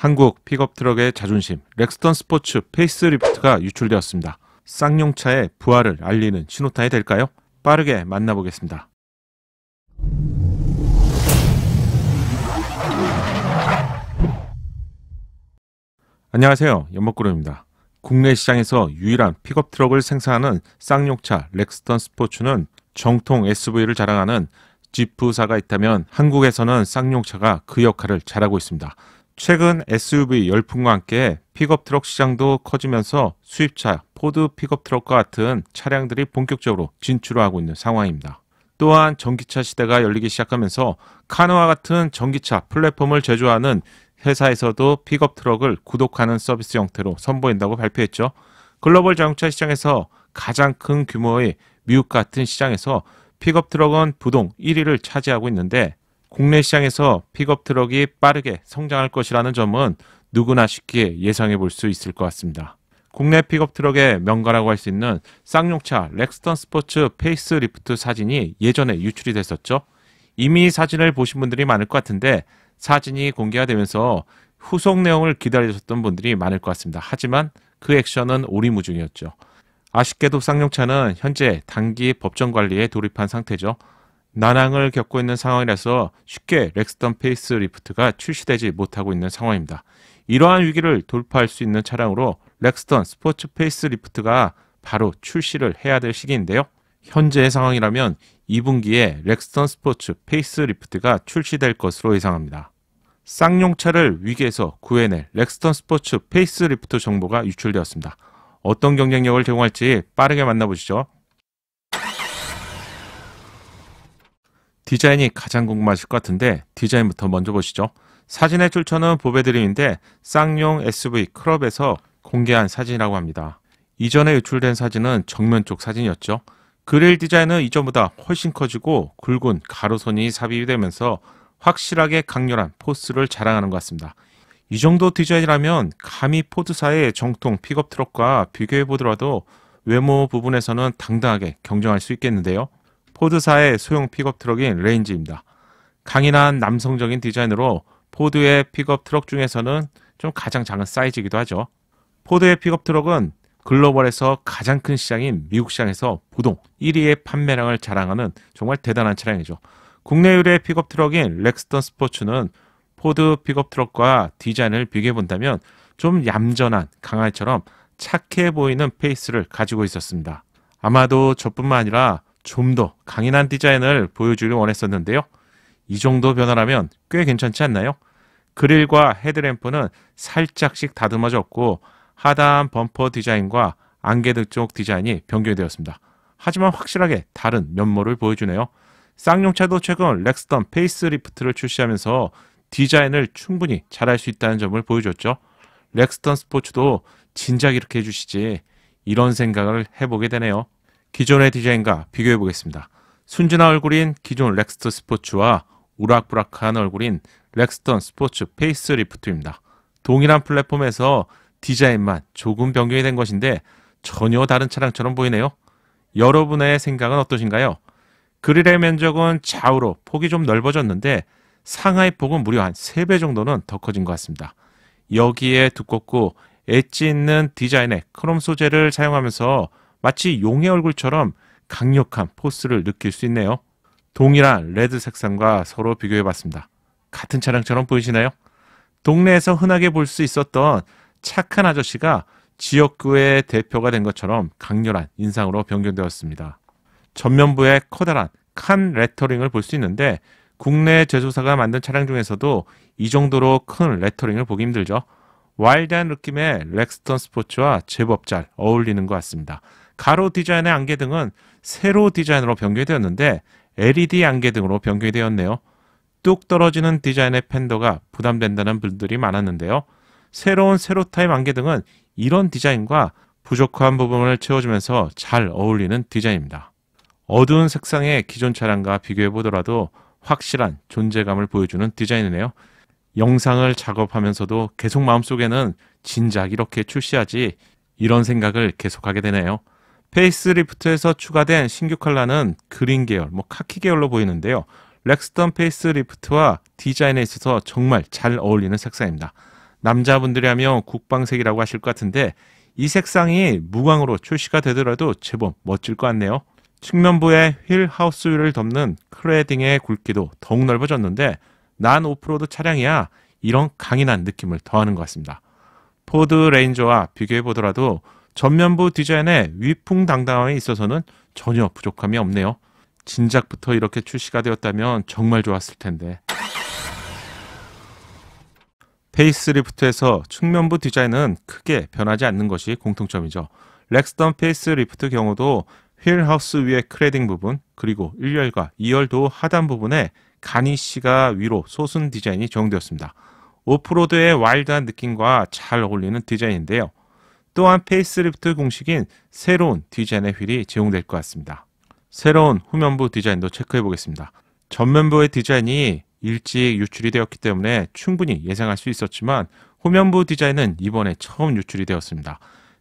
한국 픽업트럭의 자존심 렉스턴 스포츠 페이스리프트가 유출되었습니다. 쌍용차의 부활을 알리는 신호탄이 될까요? 빠르게 만나보겠습니다. 안녕하세요, 연목구름입니다. 국내 시장에서 유일한 픽업트럭을 생산하는 쌍용차 렉스턴 스포츠는 정통 SUV를 자랑하는 지프사가 있다면 한국에서는 쌍용차가 그 역할을 잘하고 있습니다. 최근 SUV 열풍과 함께 픽업트럭 시장도 커지면서 수입차 포드 픽업트럭과 같은 차량들이 본격적으로 진출하고 있는 상황입니다. 또한 전기차 시대가 열리기 시작하면서 카누와 같은 전기차 플랫폼을 제조하는 회사에서도 픽업트럭을 구독하는 서비스 형태로 선보인다고 발표했죠. 글로벌 자동차 시장에서 가장 큰 규모의 미국 같은 시장에서 픽업트럭은 부동 1위를 차지하고 있는데 국내 시장에서 픽업트럭이 빠르게 성장할 것이라는 점은 누구나 쉽게 예상해 볼 수 있을 것 같습니다. 국내 픽업트럭의 명가라고 할 수 있는 쌍용차 렉스턴 스포츠 페이스리프트 사진이 예전에 유출이 됐었죠. 이미 사진을 보신 분들이 많을 것 같은데 사진이 공개가 되면서 후속 내용을 기다리셨던 분들이 많을 것 같습니다. 하지만 그 액션은 오리무중이었죠. 아쉽게도 쌍용차는 현재 단기 법정 관리에 돌입한 상태죠. 난항을 겪고 있는 상황이라서 쉽게 렉스턴 페이스리프트가 출시되지 못하고 있는 상황입니다. 이러한 위기를 돌파할 수 있는 차량으로 렉스턴 스포츠 페이스리프트가 바로 출시를 해야 될 시기인데요. 현재의 상황이라면 2분기에 렉스턴 스포츠 페이스리프트가 출시될 것으로 예상합니다. 쌍용차를 위기에서 구해낼 렉스턴 스포츠 페이스리프트 정보가 유출되었습니다. 어떤 경쟁력을 제공할지 빠르게 만나보시죠. 디자인이 가장 궁금하실 것 같은데 디자인부터 먼저 보시죠. 사진의 출처는 보배드림인데 쌍용 SUV 크롭에서 공개한 사진이라고 합니다. 이전에 유출된 사진은 정면 쪽 사진이었죠. 그릴 디자인은 이전보다 훨씬 커지고 굵은 가로선이 삽입이 되면서 확실하게 강렬한 포스를 자랑하는 것 같습니다. 이 정도 디자인이라면 감히 포드사의 정통 픽업 트럭과 비교해 보더라도 외모 부분에서는 당당하게 경쟁할 수 있겠는데요. 포드사의 소형 픽업 트럭인 레인지입니다. 강인한 남성적인 디자인으로 포드의 픽업 트럭 중에서는 좀 가장 작은 사이즈이기도 하죠. 포드의 픽업 트럭은 글로벌에서 가장 큰 시장인 미국 시장에서 부동 1위의 판매량을 자랑하는 정말 대단한 차량이죠. 국내 유래 픽업 트럭인 렉스턴 스포츠는 포드 픽업 트럭과 디자인을 비교해 본다면 좀 얌전한 강아지처럼 착해 보이는 페이스를 가지고 있었습니다. 아마도 저뿐만 아니라 좀 더 강인한 디자인을 보여주길 원했었는데요. 이 정도 변화라면 꽤 괜찮지 않나요? 그릴과 헤드램프는 살짝씩 다듬어졌고 하단 범퍼 디자인과 안개등 쪽 디자인이 변경되었습니다. 하지만 확실하게 다른 면모를 보여주네요. 쌍용차도 최근 렉스턴 페이스리프트를 출시하면서 디자인을 충분히 잘할 수 있다는 점을 보여줬죠. 렉스턴 스포츠도 진작 이렇게 해주시지 이런 생각을 해보게 되네요. 기존의 디자인과 비교해 보겠습니다. 순진한 얼굴인 기존 렉스턴 스포츠와 우락부락한 얼굴인 렉스턴 스포츠 페이스리프트입니다. 동일한 플랫폼에서 디자인만 조금 변경이 된 것인데 전혀 다른 차량처럼 보이네요. 여러분의 생각은 어떠신가요? 그릴의 면적은 좌우로 폭이 좀 넓어졌는데 상하의 폭은 무려 한 3배 정도는 더 커진 것 같습니다. 여기에 두껍고 엣지 있는 디자인의 크롬 소재를 사용하면서 마치 용의 얼굴처럼 강력한 포스를 느낄 수 있네요. 동일한 레드 색상과 서로 비교해 봤습니다. 같은 차량처럼 보이시나요? 동네에서 흔하게 볼 수 있었던 착한 아저씨가 지역구의 대표가 된 것처럼 강렬한 인상으로 변경되었습니다. 전면부에 커다란 칸 레터링을 볼 수 있는데 국내 제조사가 만든 차량 중에서도 이 정도로 큰 레터링을 보기 힘들죠. 와일드한 느낌의 렉스턴 스포츠와 제법 잘 어울리는 것 같습니다. 가로 디자인의 안개등은 세로 디자인으로 변경이 되었는데 LED 안개등으로 변경이 되었네요. 뚝 떨어지는 디자인의 팬더가 부담된다는 분들이 많았는데요. 새로운 세로 타입 안개등은 이런 디자인과 부족한 부분을 채워주면서 잘 어울리는 디자인입니다. 어두운 색상의 기존 차량과 비교해 보더라도 확실한 존재감을 보여주는 디자인이네요. 영상을 작업하면서도 계속 마음속에는 진작 이렇게 출시하지 이런 생각을 계속하게 되네요. 페이스리프트에서 추가된 신규 컬러는 그린 계열, 카키 계열로 보이는데요. 렉스턴 페이스리프트와 디자인에 있어서 정말 잘 어울리는 색상입니다. 남자분들이 하면 국방색이라고 하실 것 같은데 이 색상이 무광으로 출시가 되더라도 제법 멋질 것 같네요. 측면부에 휠 하우스 휠을 덮는 클레딩의 굵기도 더욱 넓어졌는데 난 오프로드 차량이야 이런 강인한 느낌을 더하는 것 같습니다. 포드 레인저와 비교해 보더라도 전면부 디자인의 위풍당당함에 있어서는 전혀 부족함이 없네요. 진작부터 이렇게 출시가 되었다면 정말 좋았을 텐데. 페이스리프트에서 측면부 디자인은 크게 변하지 않는 것이 공통점이죠. 렉스턴 페이스리프트 경우도 휠하우스 위의 클레딩 부분 그리고 1열과 2열도 하단 부분에 가니쉬가 위로 솟은 디자인이 적용되었습니다. 오프로드의 와일드한 느낌과 잘 어울리는 디자인인데요. 또한 페이스리프트 공식인 새로운 디자인의 휠이 제공될 것 같습니다. 새로운 후면부 디자인도 체크해 보겠습니다. 전면부의 디자인이 일찍 유출이 되었기 때문에 충분히 예상할 수 있었지만 후면부 디자인은 이번에 처음 유출이 되었습니다.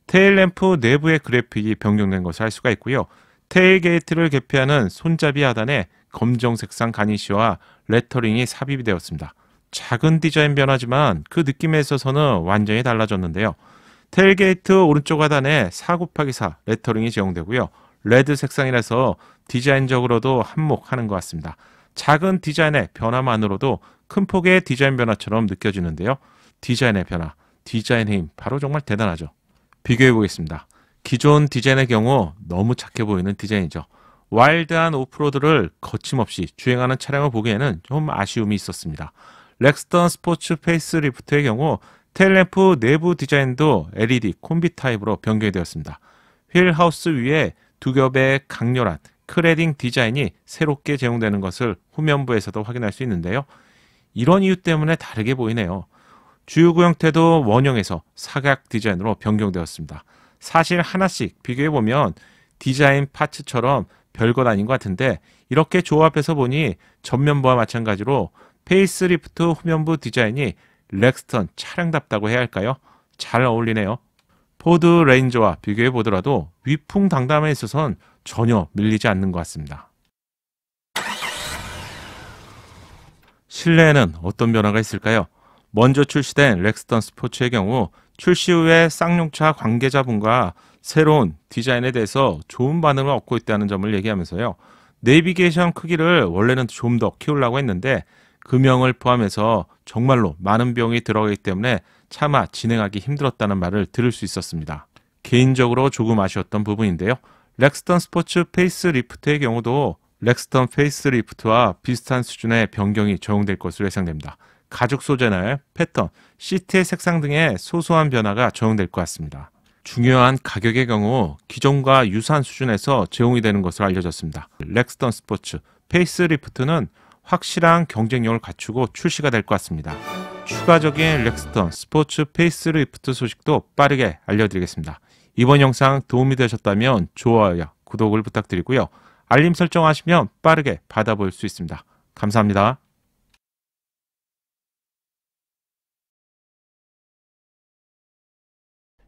테일램프 내부의 그래픽이 변경된 것을 알 수가 있고요. 테일게이트를 개폐하는 손잡이 하단에 검정색상 가니쉬와 레터링이 삽입이 되었습니다. 작은 디자인 변화지만 그 느낌에 있어서는 완전히 달라졌는데요. 테일게이트 오른쪽 하단에 4곱하기4 레터링이 제공되고요. 레드 색상이라서 디자인적으로도 한몫하는 것 같습니다. 작은 디자인의 변화만으로도 큰 폭의 디자인 변화처럼 느껴지는데요. 디자인의 변화, 디자인의 힘, 바로 정말 대단하죠. 비교해 보겠습니다. 기존 디자인의 경우 너무 착해 보이는 디자인이죠. 와일드한 오프로드를 거침없이 주행하는 차량을 보기에는 좀 아쉬움이 있었습니다. 렉스턴 스포츠 페이스리프트의 경우 테일램프 내부 디자인도 LED 콤비 타입으로 변경이 되었습니다. 휠하우스 위에 두 겹의 강렬한 클레딩 디자인이 새롭게 제공되는 것을 후면부에서도 확인할 수 있는데요. 이런 이유 때문에 다르게 보이네요. 주유구 형태도 원형에서 사각 디자인으로 변경되었습니다. 사실 하나씩 비교해보면 디자인 파츠처럼 별것 아닌 것 같은데 이렇게 조합해서 보니 전면부와 마찬가지로 페이스리프트 후면부 디자인이 렉스턴 차량답다고 해야 할까요? 잘 어울리네요. 포드 레인저와 비교해보더라도 위풍당당함에 있어서는 전혀 밀리지 않는 것 같습니다. 실내에는 어떤 변화가 있을까요? 먼저 출시된 렉스턴 스포츠의 경우 출시 후에 쌍용차 관계자분과 새로운 디자인에 대해서 좋은 반응을 얻고 있다는 점을 얘기하면서요. 내비게이션 크기를 원래는 좀 더 키우려고 했는데 금형을 포함해서 정말로 많은 비용이 들어가기 때문에 차마 진행하기 힘들었다는 말을 들을 수 있었습니다. 개인적으로 조금 아쉬웠던 부분인데요. 렉스턴 스포츠 페이스리프트의 경우도 렉스턴 페이스리프트와 비슷한 수준의 변경이 적용될 것으로 예상됩니다. 가죽 소재나 패턴, 시트의 색상 등의 소소한 변화가 적용될 것 같습니다. 중요한 가격의 경우 기존과 유사한 수준에서 제공이 되는 것으로 알려졌습니다. 렉스턴 스포츠 페이스리프트는 확실한 경쟁력을 갖추고 출시가 될 것 같습니다. 추가적인 렉스턴 스포츠 페이스리프트 소식도 빠르게 알려드리겠습니다. 이번 영상 도움이 되셨다면 좋아요와 구독을 부탁드리고요. 알림 설정하시면 빠르게 받아볼 수 있습니다. 감사합니다.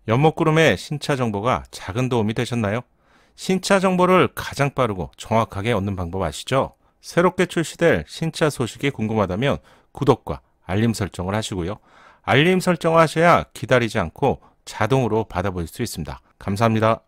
연목구름의 신차 정보가 작은 도움이 되셨나요? 신차 정보를 가장 빠르고 정확하게 얻는 방법 아시죠? 새롭게 출시될 신차 소식이 궁금하다면 구독과 알림 설정을 하시고요. 알림 설정을 하셔야 기다리지 않고 자동으로 받아볼 수 있습니다. 감사합니다.